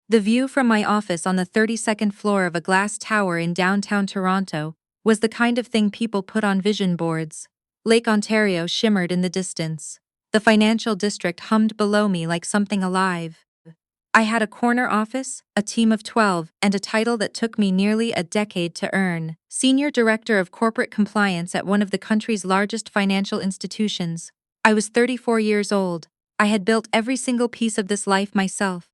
The view from my office on the 32nd floor of a glass tower in downtown Toronto was the kind of thing people put on vision boards. Lake Ontario shimmered in the distance. The financial district hummed below me like something alive. I had a corner office, a team of 12, and a title that took me nearly a decade to earn: Senior Director of Corporate Compliance at one of the country's largest financial institutions. I was 34 years old. I had built every single piece of this life myself.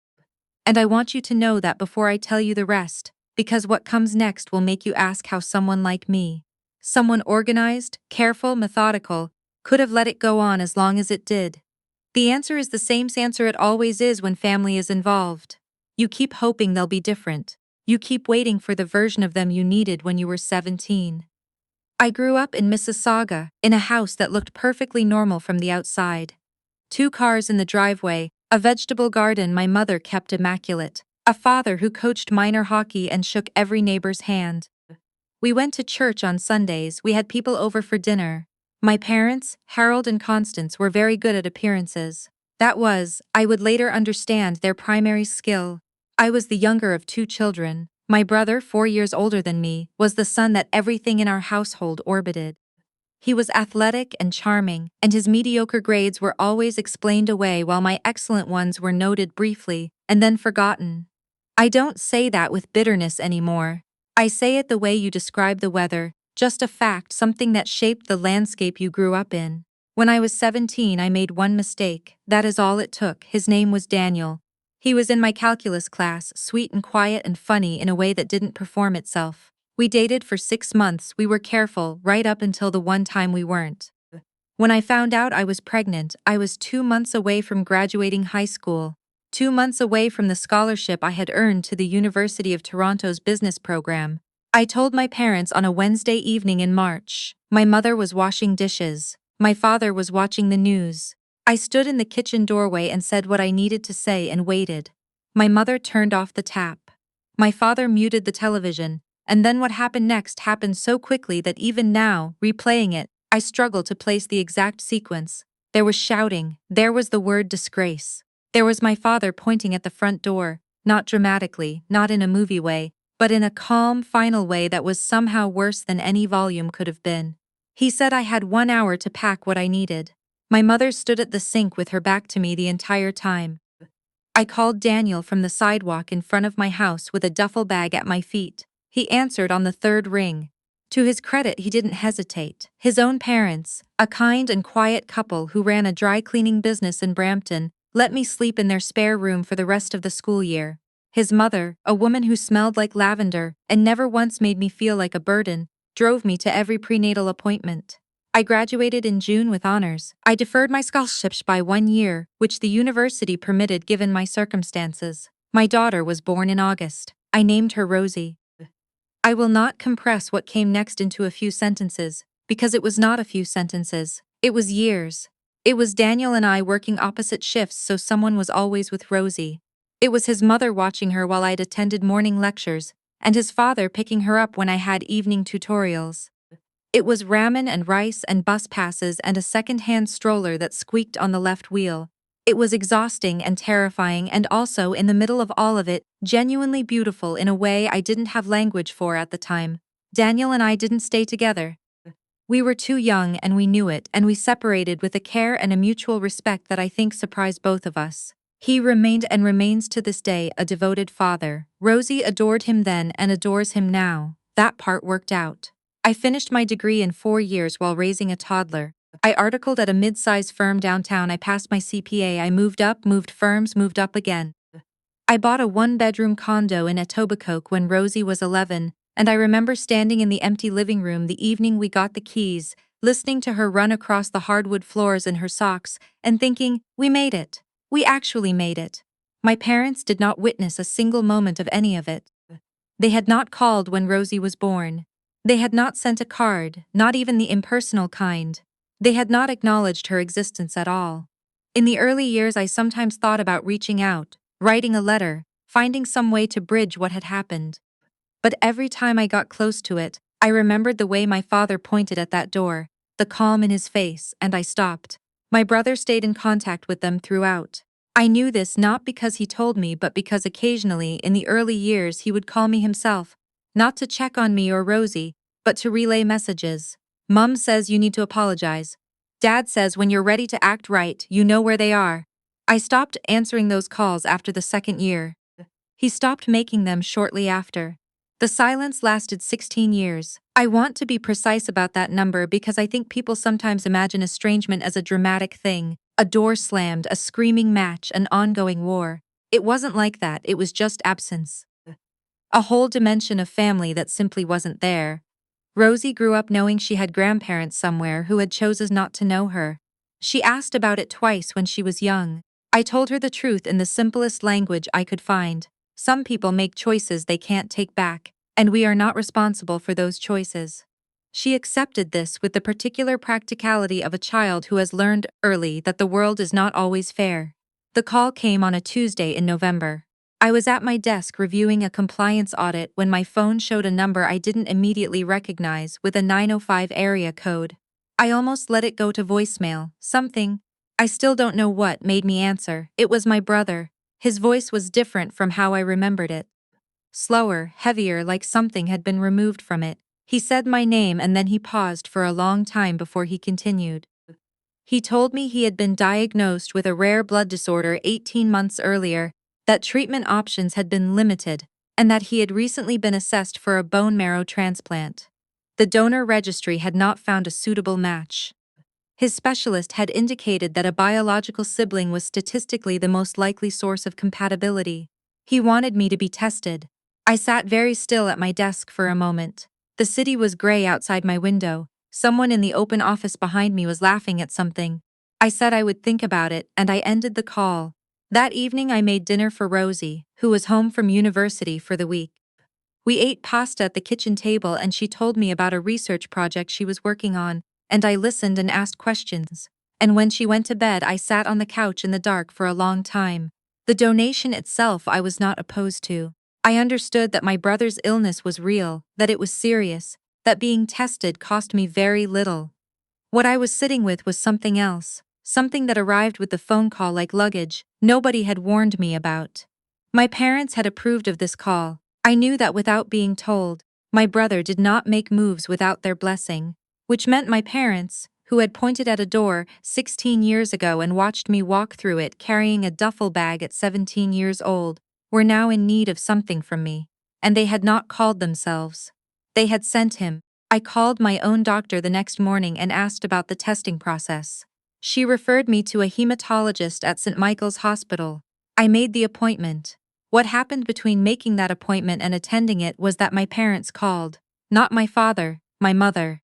And I want you to know that before I tell you the rest, because what comes next will make you ask how someone like me, someone organized, careful, methodical, could have let it go on as long as it did. The answer is the same answer it always is when family is involved. You keep hoping they'll be different. You keep waiting for the version of them you needed when you were 17. I grew up in Mississauga, in a house that looked perfectly normal from the outside. 2 cars in the driveway, a vegetable garden my mother kept immaculate, a father who coached minor hockey and shook every neighbor's hand. We went to church on Sundays, we had people over for dinner. My parents, Harold and Constance, were very good at appearances. That was, I would later understand, their primary skill. I was the younger of 2 children. My brother, 4 years older than me, was the son that everything in our household orbited. He was athletic and charming, and his mediocre grades were always explained away while my excellent ones were noted briefly, and then forgotten. I don't say that with bitterness anymore. I say it the way you describe the weather, just a fact, something that shaped the landscape you grew up in. When I was 17, I made one mistake, that is all it took. His name was Daniel. He was in my calculus class, sweet and quiet and funny in a way that didn't perform itself. We dated for 6 months, we were careful, right up until the one time we weren't. When I found out I was pregnant, I was 2 months away from graduating high school, 2 months away from the scholarship I had earned to the University of Toronto's business program. I told my parents on a Wednesday evening in March. My mother was washing dishes. My father was watching the news. I stood in the kitchen doorway and said what I needed to say and waited. My mother turned off the tap. My father muted the television. And then what happened next happened so quickly that even now, replaying it, I struggle to place the exact sequence. There was shouting, there was the word disgrace. There was my father pointing at the front door, not dramatically, not in a movie way, but in a calm, final way that was somehow worse than any volume could have been. He said I had 1 hour to pack what I needed. My mother stood at the sink with her back to me the entire time. I called Daniel from the sidewalk in front of my house with a duffel bag at my feet. He answered on the 3rd ring. To his credit, he didn't hesitate. His own parents, a kind and quiet couple who ran a dry cleaning business in Brampton, let me sleep in their spare room for the rest of the school year. His mother, a woman who smelled like lavender and never once made me feel like a burden, drove me to every prenatal appointment. I graduated in June with honors. I deferred my scholarships by 1 year, which the university permitted given my circumstances. My daughter was born in August. I named her Rosie. I will not compress what came next into a few sentences, because it was not a few sentences. It was years. It was Daniel and I working opposite shifts, so someone was always with Rosie. It was his mother watching her while I'd attended morning lectures, and his father picking her up when I had evening tutorials. It was ramen and rice and bus passes and a second-hand stroller that squeaked on the left wheel. It was exhausting and terrifying, and also, in the middle of all of it, genuinely beautiful in a way I didn't have language for at the time. Daniel and I didn't stay together. We were too young and we knew it, and we separated with a care and a mutual respect that I think surprised both of us. He remained and remains to this day a devoted father. Rosie adored him then and adores him now. That part worked out. I finished my degree in 4 years while raising a toddler. I articled at a mid-size firm downtown. I passed my CPA. I moved up, moved firms, moved up again. I bought a 1-bedroom condo in Etobicoke when Rosie was 11, and I remember standing in the empty living room the evening we got the keys, listening to her run across the hardwood floors in her socks, and thinking, we made it. We actually made it. My parents did not witness a single moment of any of it. They had not called when Rosie was born. They had not sent a card, not even the impersonal kind. They had not acknowledged her existence at all. In the early years, I sometimes thought about reaching out, writing a letter, finding some way to bridge what had happened. But every time I got close to it, I remembered the way my father pointed at that door, the calm in his face, and I stopped. My brother stayed in contact with them throughout. I knew this not because he told me but because occasionally in the early years he would call me himself, not to check on me or Rosie, but to relay messages. Mum says you need to apologize. Dad says when you're ready to act right, you know where they are. I stopped answering those calls after the second year. He stopped making them shortly after. The silence lasted 16 years. I want to be precise about that number because I think people sometimes imagine estrangement as a dramatic thing, a door slammed, a screaming match, an ongoing war. It wasn't like that, it was just absence. A whole dimension of family that simply wasn't there. Rosie grew up knowing she had grandparents somewhere who had chosen not to know her. She asked about it twice when she was young. I told her the truth in the simplest language I could find. Some people make choices they can't take back, and we are not responsible for those choices. She accepted this with the particular practicality of a child who has learned early that the world is not always fair. The call came on a Tuesday in November. I was at my desk reviewing a compliance audit when my phone showed a number I didn't immediately recognize with a 905 area code. I almost let it go to voicemail. Something, I still don't know what, made me answer. It was my brother. His voice was different from how I remembered it. Slower, heavier, like something had been removed from it. He said my name and then he paused for a long time before he continued. He told me he had been diagnosed with a rare blood disorder 18 months earlier, that treatment options had been limited, and that he had recently been assessed for a bone marrow transplant. The donor registry had not found a suitable match. His specialist had indicated that a biological sibling was statistically the most likely source of compatibility. He wanted me to be tested. I sat very still at my desk for a moment. The city was gray outside my window. Someone in the open office behind me was laughing at something. I said I would think about it, and I ended the call. That evening I made dinner for Rosie, who was home from university for the week. We ate pasta at the kitchen table and she told me about a research project she was working on, and I listened and asked questions. And when she went to bed I sat on the couch in the dark for a long time. The donation itself I was not opposed to. I understood that my brother's illness was real, that it was serious, that being tested cost me very little. What I was sitting with was something else, something that arrived with the phone call like luggage nobody had warned me about. My parents had approved of this call. I knew that without being told. My brother did not make moves without their blessing, which meant my parents, who had pointed at a door 16 years ago and watched me walk through it carrying a duffel bag at 17 years old, were now in need of something from me. And they had not called themselves. They had sent him. I called my own doctor the next morning and asked about the testing process. She referred me to a hematologist at St. Michael's Hospital. I made the appointment. What happened between making that appointment and attending it was that my parents called. Not my father, my mother.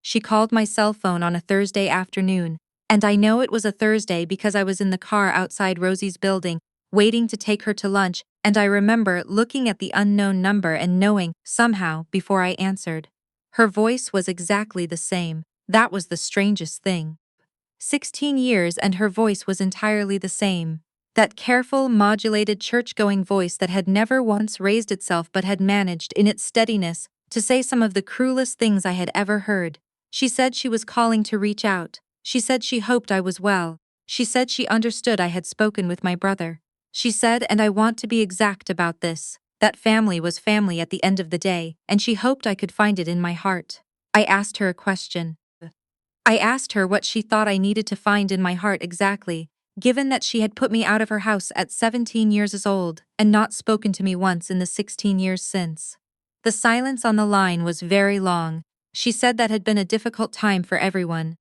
She called my cell phone on a Thursday afternoon, and I know it was a Thursday because I was in the car outside Rosie's building, waiting to take her to lunch, and I remember looking at the unknown number and knowing, somehow, before I answered. Her voice was exactly the same. That was the strangest thing. 16 years and her voice was entirely the same. That careful, modulated church-going voice that had never once raised itself but had managed, in its steadiness, to say some of the cruelest things I had ever heard. She said she was calling to reach out. She said she hoped I was well. She said she understood I had spoken with my brother. She said, and I want to be exact about this, that family was family at the end of the day, and she hoped I could find it in my heart. I asked her a question. I asked her what she thought I needed to find in my heart exactly, given that she had put me out of her house at 17 years old and not spoken to me once in the 16 years since. The silence on the line was very long. She said that had been a difficult time for everyone.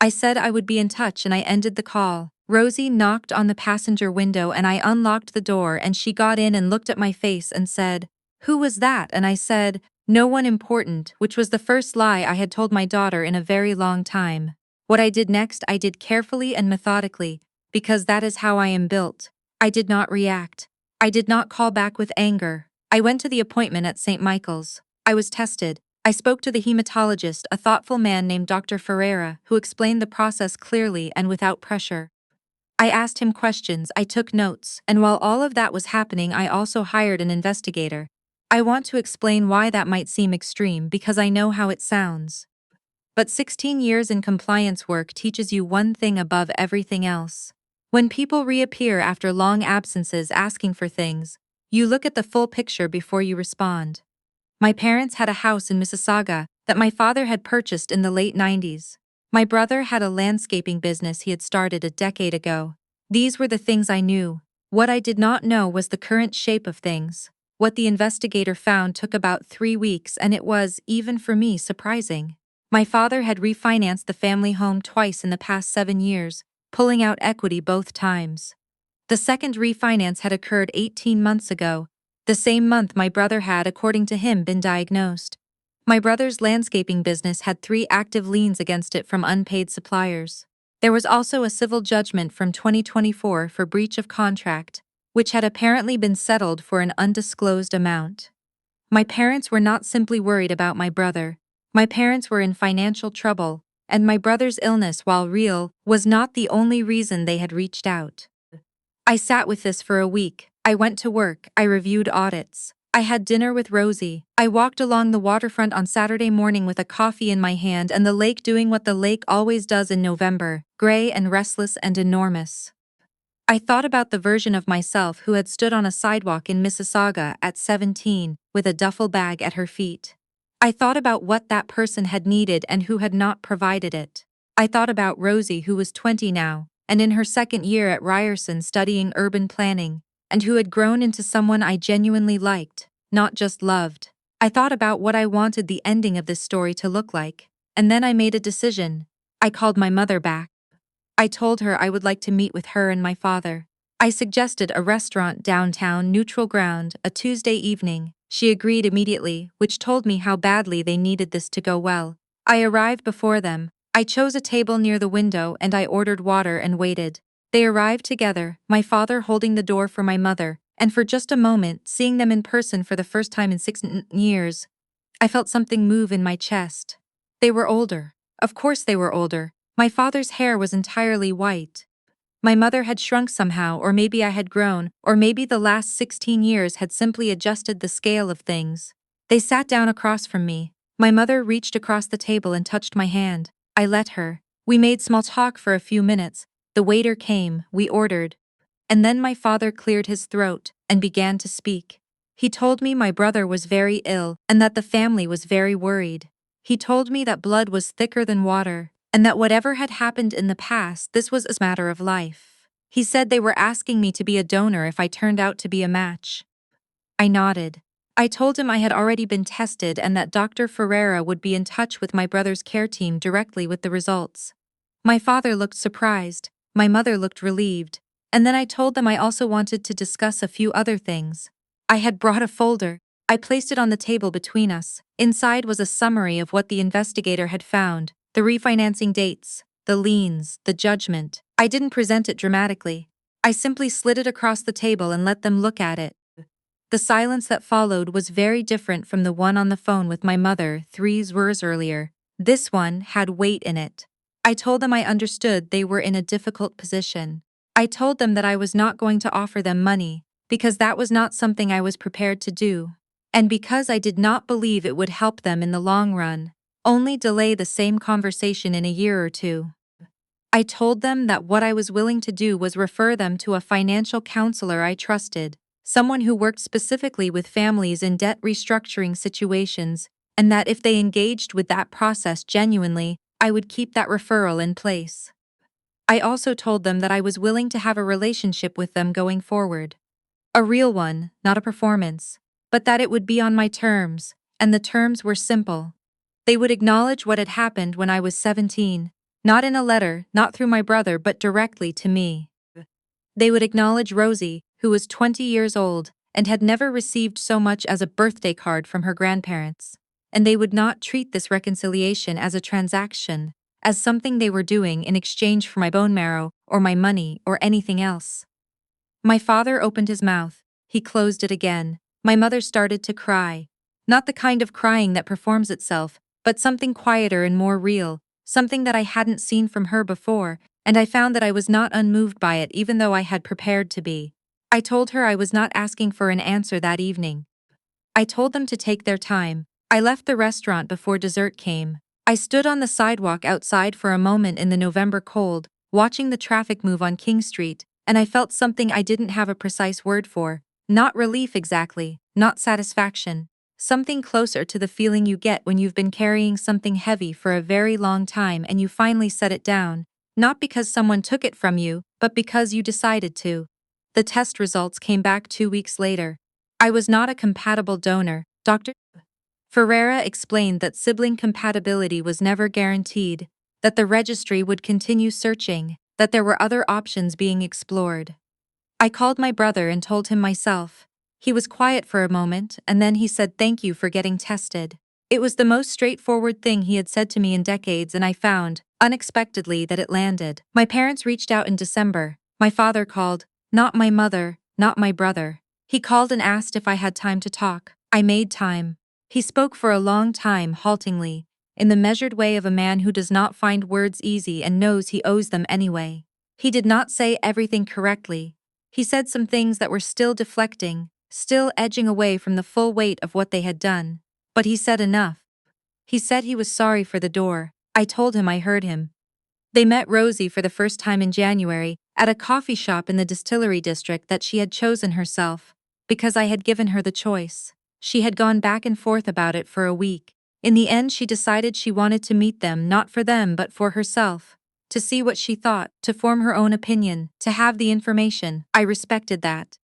I said I would be in touch and I ended the call. Rosie knocked on the passenger window and I unlocked the door and she got in and looked at my face and said, "Who was that?" And I said, "No one important," which was the first lie I had told my daughter in a very long time. What I did next I did carefully and methodically, because that is how I am built. I did not react. I did not call back with anger. I went to the appointment at St. Michael's. I was tested. I spoke to the hematologist, a thoughtful man named Dr. Ferreira, who explained the process clearly and without pressure. I asked him questions, I took notes, and while all of that was happening I also hired an investigator. I want to explain why that might seem extreme because I know how it sounds. But 16 years in compliance work teaches you one thing above everything else. When people reappear after long absences asking for things, you look at the full picture before you respond. My parents had a house in Mississauga that my father had purchased in the late 90s. My brother had a landscaping business he had started a decade ago. These were the things I knew. What I did not know was the current shape of things. What the investigator found took about 3 weeks, and it was, even for me, surprising. My father had refinanced the family home twice in the past 7 years, pulling out equity both times. The second refinance had occurred 18 months ago, the same month my brother had, according to him, been diagnosed. My brother's landscaping business had 3 active liens against it from unpaid suppliers. There was also a civil judgment from 2024 for breach of contract, which had apparently been settled for an undisclosed amount. My parents were not simply worried about my brother. My parents were in financial trouble, and my brother's illness, while real, was not the only reason they had reached out. I sat with this for a week. I went to work, I reviewed audits. I had dinner with Rosie. I walked along the waterfront on Saturday morning with a coffee in my hand and the lake doing what the lake always does in November, gray and restless and enormous. I thought about the version of myself who had stood on a sidewalk in Mississauga at 17, with a duffel bag at her feet. I thought about what that person had needed and who had not provided it. I thought about Rosie, who was 20 now, and in her second year at Ryerson studying urban planning, and who had grown into someone I genuinely liked, not just loved. I thought about what I wanted the ending of this story to look like, and then I made a decision. I called my mother back. I told her I would like to meet with her and my father. I suggested a restaurant downtown, neutral ground, a Tuesday evening. She agreed immediately, which told me how badly they needed this to go well. I arrived before them. I chose a table near the window and I ordered water and waited. They arrived together, my father holding the door for my mother, and for just a moment, seeing them in person for the first time in 6 years, I felt something move in my chest. They were older. Of course they were older. My father's hair was entirely white. My mother had shrunk somehow, or maybe I had grown, or maybe the last 16 years had simply adjusted the scale of things. They sat down across from me. My mother reached across the table and touched my hand. I let her. We made small talk for a few minutes. The waiter came, we ordered. And then my father cleared his throat and began to speak. He told me my brother was very ill and that the family was very worried. He told me that blood was thicker than water, and that whatever had happened in the past, this was a matter of life. He said they were asking me to be a donor if I turned out to be a match. I nodded. I told him I had already been tested and that Dr. Ferreira would be in touch with my brother's care team directly with the results. My father looked surprised, my mother looked relieved, and then I told them I also wanted to discuss a few other things. I had brought a folder. I placed it on the table between us. Inside was a summary of what the investigator had found. The refinancing dates, the liens, the judgment. I didn't present it dramatically. I simply slid it across the table and let them look at it. The silence that followed was very different from the one on the phone with my mother 3 hours earlier. This one had weight in it. I told them I understood they were in a difficult position. I told them that I was not going to offer them money, because that was not something I was prepared to do. And because I did not believe it would help them in the long run. Only delay the same conversation in a year or 2. I told them that what I was willing to do was refer them to a financial counselor I trusted, someone who worked specifically with families in debt restructuring situations, and that if they engaged with that process genuinely, I would keep that referral in place. I also told them that I was willing to have a relationship with them going forward. A real one, not a performance, but that it would be on my terms, and the terms were simple. They would acknowledge what had happened when I was 17, not in a letter, not through my brother, but directly to me. They would acknowledge Rosie, who was 20 years old and had never received so much as a birthday card from her grandparents. And they would not treat this reconciliation as a transaction, as something they were doing in exchange for my bone marrow, or my money, or anything else. My father opened his mouth. He closed it again. My mother started to cry. Not the kind of crying that performs itself, but something quieter and more real, something that I hadn't seen from her before, and I found that I was not unmoved by it even though I had prepared to be. I told her I was not asking for an answer that evening. I told them to take their time. I left the restaurant before dessert came. I stood on the sidewalk outside for a moment in the November cold, watching the traffic move on King Street, and I felt something I didn't have a precise word for. Not relief exactly, not satisfaction. Something closer to the feeling you get when you've been carrying something heavy for a very long time and you finally set it down, not because someone took it from you, but because you decided to. The test results came back 2 weeks later. I was not a compatible donor, Dr. Ferreira explained that sibling compatibility was never guaranteed, that the registry would continue searching, that there were other options being explored. I called my brother and told him myself. He was quiet for a moment, and then he said thank you for getting tested. It was the most straightforward thing he had said to me in decades, and I found, unexpectedly, that it landed. My parents reached out in December. My father called, not my mother, not my brother. He called and asked if I had time to talk. I made time. He spoke for a long time, haltingly, in the measured way of a man who does not find words easy and knows he owes them anyway. He did not say everything correctly. He said some things that were still deflecting, still edging away from the full weight of what they had done. But he said enough. He said he was sorry for the door. I told him I heard him. They met Rosie for the first time in January, at a coffee shop in the distillery district that she had chosen herself, because I had given her the choice. She had gone back and forth about it for a week. In the end, she decided she wanted to meet them, not for them but for herself. To see what she thought, to form her own opinion, to have the information. I respected that.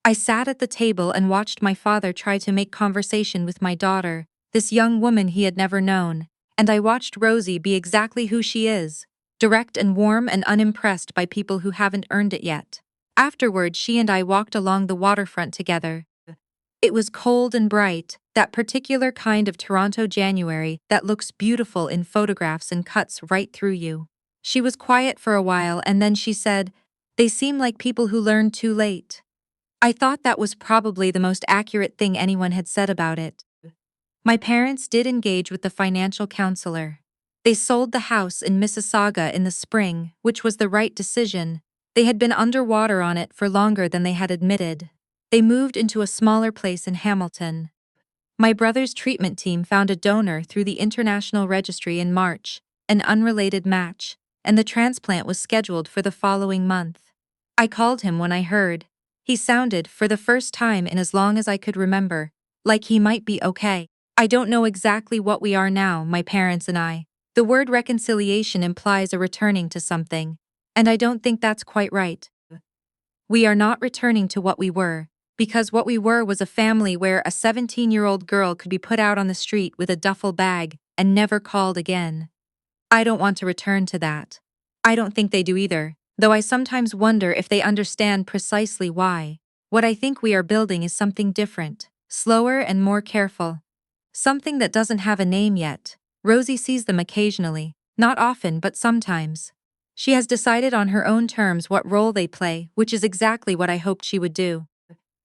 I sat at the table and watched my father try to make conversation with my daughter, this young woman he had never known, and I watched Rosie be exactly who she is, direct and warm and unimpressed by people who haven't earned it yet. Afterward, she and I walked along the waterfront together. It was cold and bright, that particular kind of Toronto January that looks beautiful in photographs and cuts right through you. She was quiet for a while and then she said, "They seem like people who learned too late." I thought that was probably the most accurate thing anyone had said about it. My parents did engage with the financial counselor. They sold the house in Mississauga in the spring, which was the right decision. They had been underwater on it for longer than they had admitted. They moved into a smaller place in Hamilton. My brother's treatment team found a donor through the International Registry in March, an unrelated match, and the transplant was scheduled for the following month. I called him when I heard. He sounded, for the first time in as long as I could remember, like he might be okay. I don't know exactly what we are now, my parents and I. The word reconciliation implies a returning to something, and I don't think that's quite right. We are not returning to what we were, because what we were was a family where a 17-year-old girl could be put out on the street with a duffel bag and never called again. I don't want to return to that. I don't think they do either, though I sometimes wonder if they understand precisely why. What I think we are building is something different, slower and more careful. Something that doesn't have a name yet. Rosie sees them occasionally, not often but sometimes. She has decided on her own terms what role they play, which is exactly what I hoped she would do.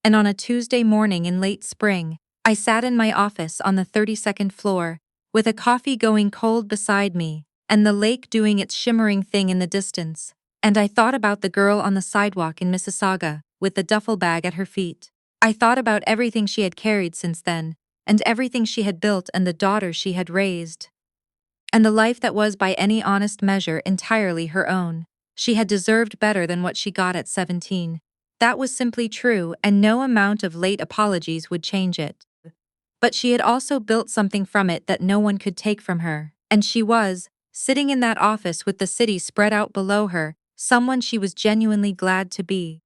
And on a Tuesday morning in late spring, I sat in my office on the 32nd floor, with a coffee going cold beside me, and the lake doing its shimmering thing in the distance, and I thought about the girl on the sidewalk in Mississauga, with the duffel bag at her feet. I thought about everything she had carried since then, and everything she had built and the daughter she had raised. And the life that was by any honest measure entirely her own. She had deserved better than what she got at 17. That was simply true, and no amount of late apologies would change it. But she had also built something from it that no one could take from her, and she was, sitting in that office with the city spread out below her, someone she was genuinely glad to be.